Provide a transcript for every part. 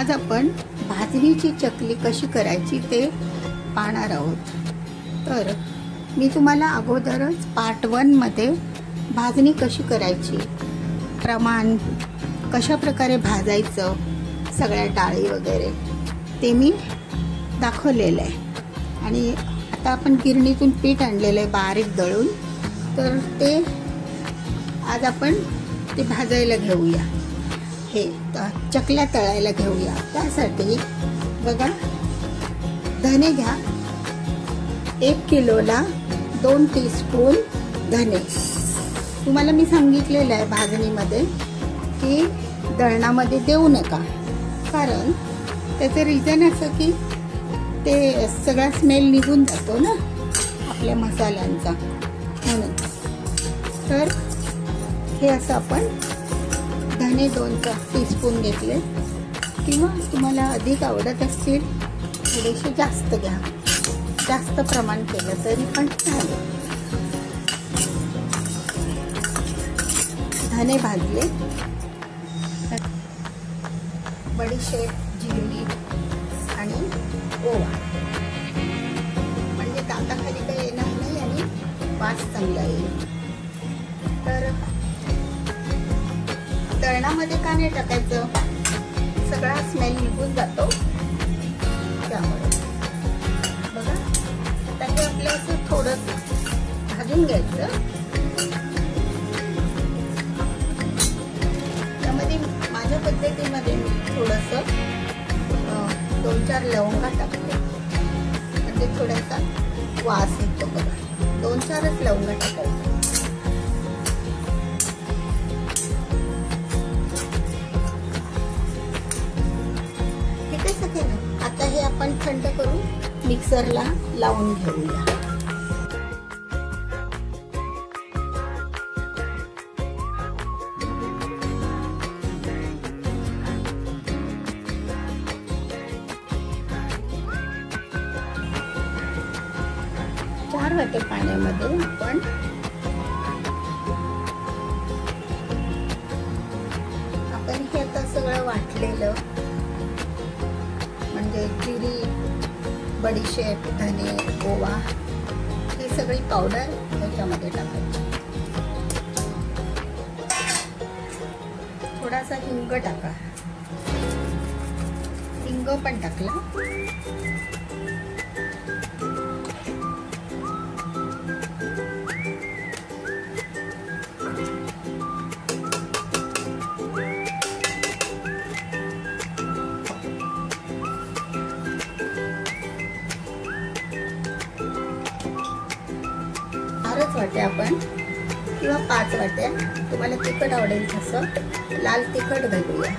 आज आपण भाजणीची चकली कशी करायची ते पाहणार आहोत। तर मी तुम्हाला अगोदरच पार्ट 1 मध्ये भाजणी कशी करायची, प्रमाण कशा प्रकारे भाजायचं, सगळ्या डाळी वगैरे ते मी दाखवलेलं आहे। आणि आता आपण गिरणीतून पीठ आणलेलं आहे बारीक दळून, तर ते आज आपण ते भाजायला घेऊया, हे चकल्या तळायला घेऊया। त्यासाठी बघा, धने घ्या, 1 किलोला 2 टीस्पून धने। तुम्हाला मी सांगितलेलं आहे भाजणीमध्ये की दळणामध्ये देऊ नका, कारण त्याचं रिझन असं की ते सगळा स्मेल निघून जातो ना आपल्या मसाल्यांचा, म्हणून। तर हे असं आपण धने 2 टीस्पून घेतले, किंवा तुम्हाला अधिक आवडत असतील थोडेसे जास्त घ्या, जास्त प्रमाण केलं तरी पण चालेल। धने भाजले, बडीशेप, जिरे आणि ओवा, म्हणजे दाताखाली काही येणार नाही आणि वास चांगला येईल। तर दळणामध्ये का नाही टाकायचं, सगळा स्मेल निघून जातो, त्यामुळे बघा। आता हे आपलं असं थोडं भाजून घ्यायचं। त्यामध्ये माझ्या पद्धतीमध्ये मी थोडंसं 2-4 लवंगा टाकते, म्हणजे थोडासा वास येतो बघा। 2-4च लवंगा टाकायचे। आता हे आपण थंड करून मिक्सरला लावून घेऊया। चार वाटे पाण्यामध्ये आपण हे आता सगळं वाटलेलं, म्हणजे जिरी, बडीशेप, धने, ओवा, ही सगळी पावडर त्याच्यामध्ये टाकायची। थोडासा हिंग टाका, हिंग पण टाकला। वाट्या आपण, किंवा 5 वाट्या, तुम्हाला तिखट आवडेल तसं लाल तिखट घालूया।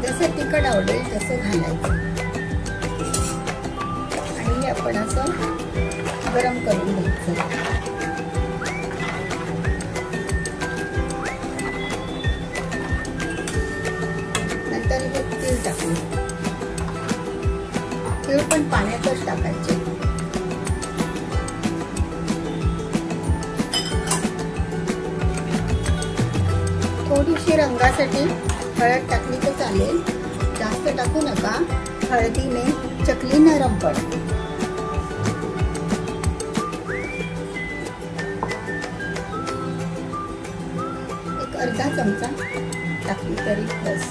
जसं तिखट आवडेल तसं घालायचं, आणि आपण असं गरम करून घ्यायचं। तीळ पण पाण्यातच टाकायचे। थोडीशी रंगासाठी हळद टाकली तर चालेल, जास्त टाकू नका, हळदीने चकली नरम पडते। एक अर्धा चमचा टाकली तरी बस,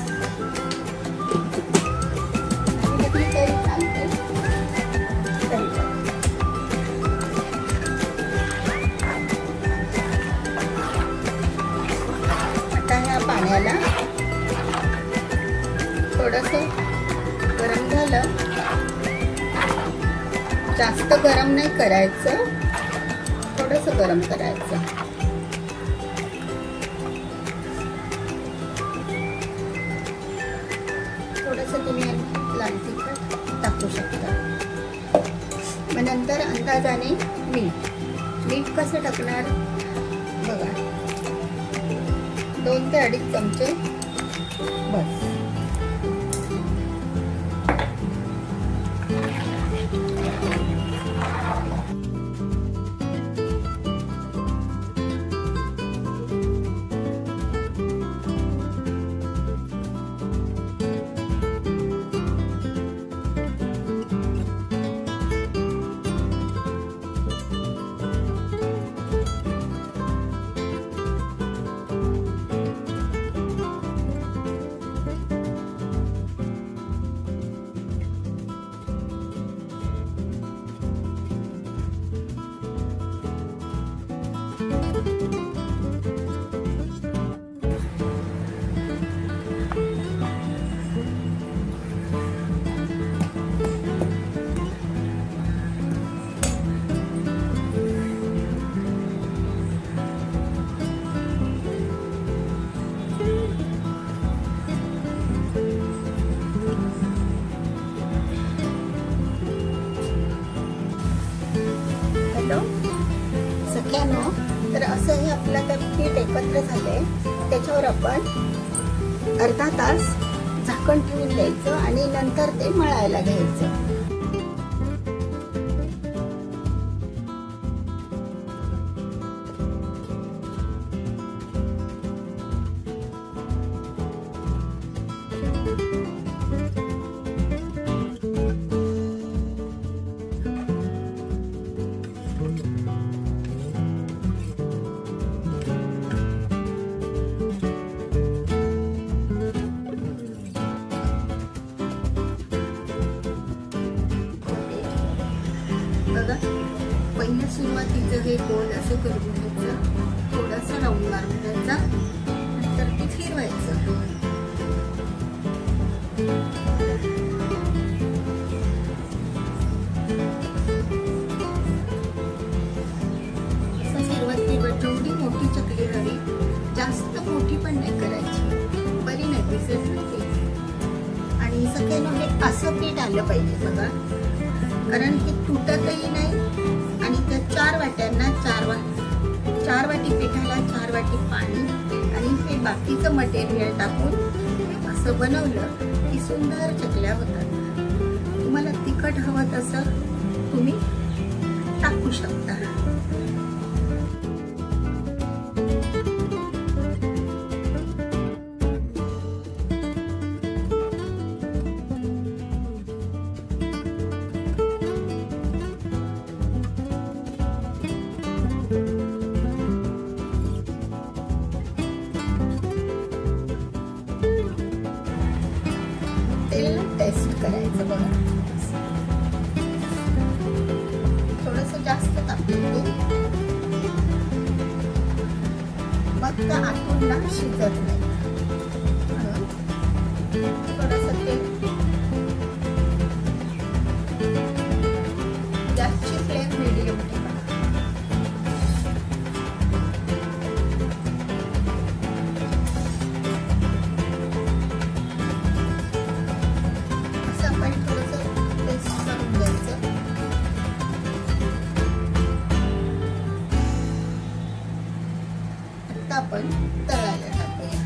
पाण्याला थोडंसं गरम झालं, जास्त गरम नाही करायचं, थोडंसं गरम करायचं। थोडंसं तुम्ही लाल तिखट टाकू शकता। मग नंतर अंदाजाने मीठ कसं टाकणार बघा, 2 ते 2.5 चमचे बस। तर असं हे आपलं तर पीठ एकत्र झालंय. त्याच्यावर आपण अर्धा तास झाकण ठेवून द्यायचं आणि नंतर ते मळायला घ्यायचं. बघा, पहिल्या सुरुवातीचं हे गोल असं करून घ्यायचं, थोडंसं राऊंड मारून घ्यायचा, नंतर ते फिरवायचं. असं फिरवत जेवढी मोठी चकली हवी, जास्त मोठी पण नाही करायची, बरी नाही दिसत नाही. आणि सगळ्यांना हे असं पीठ आलं पाहिजे बघा, कारण हे तुटतही नाही. आणि त्या 4 वाट्यांना 4 वाटी पिठाला 4 वाटी पाणी आणि हे बाकीचं मटेरियल टाकून असं बनवलं की सुंदर चकल्या होतात. तुम्हाला तिखट हवं तसं तुम्ही टाकू शकता. टेस्ट करायचं बघा, थोडंसं जास्त तापलं मग त्या आतून ना शिजत नाही. थोडंसं तेल, गॅसची फ्लेम मीडियम ठेवा. आपण तळायला टाकूया.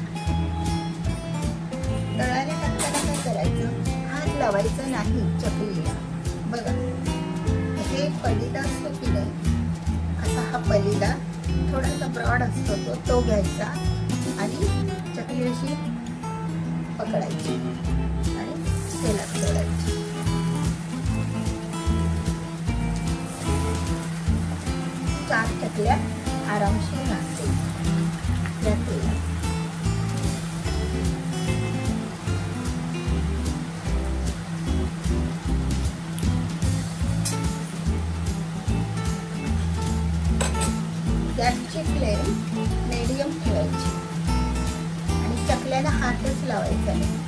तळायला टाकताना काय करायचं, हात लावायचं नाही चकलीला. बघा, हे पलिदा असतो की नाही, असा हा पलिदा थोडासा ब्रॉड असतो तो घ्यायचा आणि चकली अशी पकडायची आणि तेलात तळायची. चार चकल्या आरामशीर राहतील या तेलात. गॅसची फ्लेम मीडियम ठेवायची आणि चकल्याला हातच लावायचा नाही.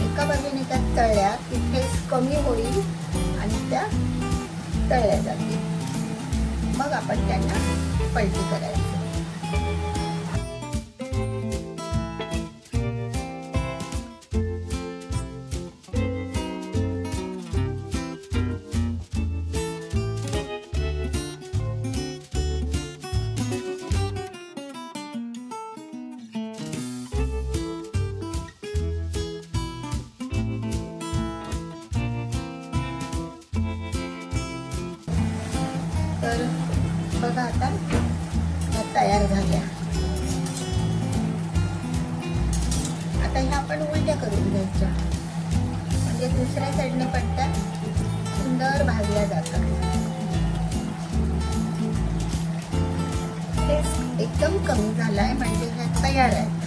एका बाजूने त्या तळल्या की फेस कमी होईल आणि त्या तळल्या जातील. मग आपण त्यांना पलटी करायची. तर बघा, आता तयार झाल्या. आता ह्या आपण उलट्या करून घ्यायच्या, म्हणजे दुसऱ्या साईडने पण त्या सुंदर भाजल्या जातात. टेस्ट एकदम कमी झालाय, म्हणजे ह्या तयार आहे.